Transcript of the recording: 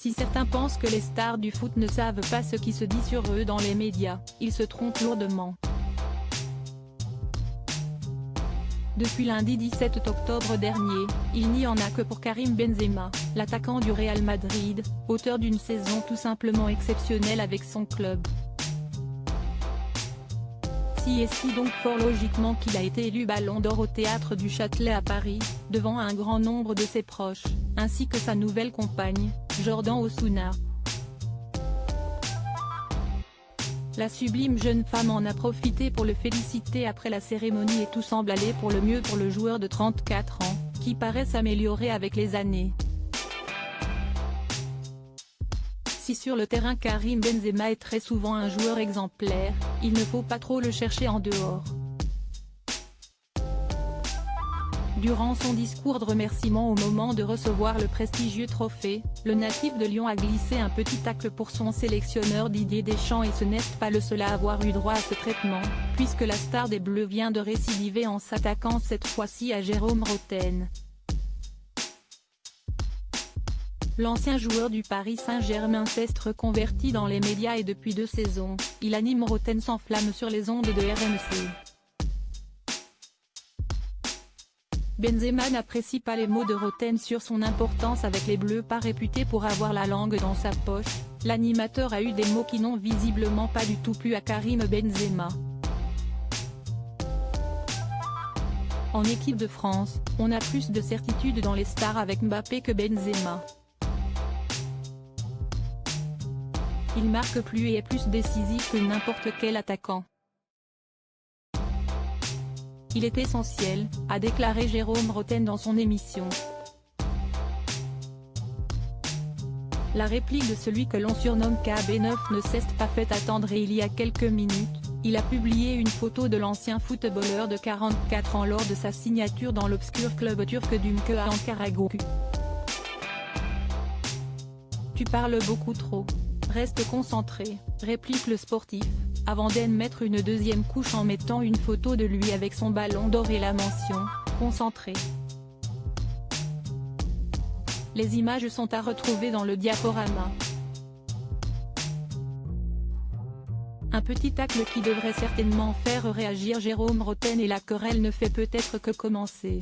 Si certains pensent que les stars du foot ne savent pas ce qui se dit sur eux dans les médias, ils se trompent lourdement. Depuis lundi 17 octobre dernier, il n'y en a que pour Karim Benzema, l'attaquant du Real Madrid, auteur d'une saison tout simplement exceptionnelle avec son club. Si donc fort logiquement qu'il a été élu Ballon d'Or au Théâtre du Châtelet à Paris, devant un grand nombre de ses proches, ainsi que sa nouvelle compagne, Jordan Osuna. La sublime jeune femme en a profité pour le féliciter après la cérémonie et tout semble aller pour le mieux pour le joueur de 34 ans, qui paraît s'améliorer avec les années. Si sur le terrain Karim Benzema est très souvent un joueur exemplaire, il ne faut pas trop le chercher en dehors. Durant son discours de remerciement au moment de recevoir le prestigieux trophée, le natif de Lyon a glissé un petit tacle pour son sélectionneur Didier Deschamps et ce n'est pas le seul à avoir eu droit à ce traitement, puisque la star des Bleus vient de récidiver en s'attaquant cette fois-ci à Jérôme Rotten. L'ancien joueur du Paris Saint-Germain s'est reconverti dans les médias et depuis 2 saisons, il anime Rotten sans flamme sur les ondes de RMC. Benzema n'apprécie pas les mots de Rotten sur son importance avec les Bleus, pas réputé pour avoir la langue dans sa poche. L'animateur a eu des mots qui n'ont visiblement pas du tout plu à Karim Benzema. En équipe de France, on a plus de certitude dans les stars avec Mbappé que Benzema. Il marque plus et est plus décisif que n'importe quel attaquant. Il est essentiel, a déclaré Jérôme Rotten dans son émission. La réplique de celui que l'on surnomme KB9 ne s'est pas fait attendre et il y a quelques minutes, il a publié une photo de l'ancien footballeur de 44 ans lors de sa signature dans l'obscur club turc d'Ümke Ankaragucü. Tu parles beaucoup trop. Reste concentré, réplique le sportif, avant d'en mettre une deuxième couche en mettant une photo de lui avec son ballon d'or et la mention « Concentré ». Les images sont à retrouver dans le diaporama. Un petit tacle qui devrait certainement faire réagir Jérôme Rotten et la querelle ne fait peut-être que commencer.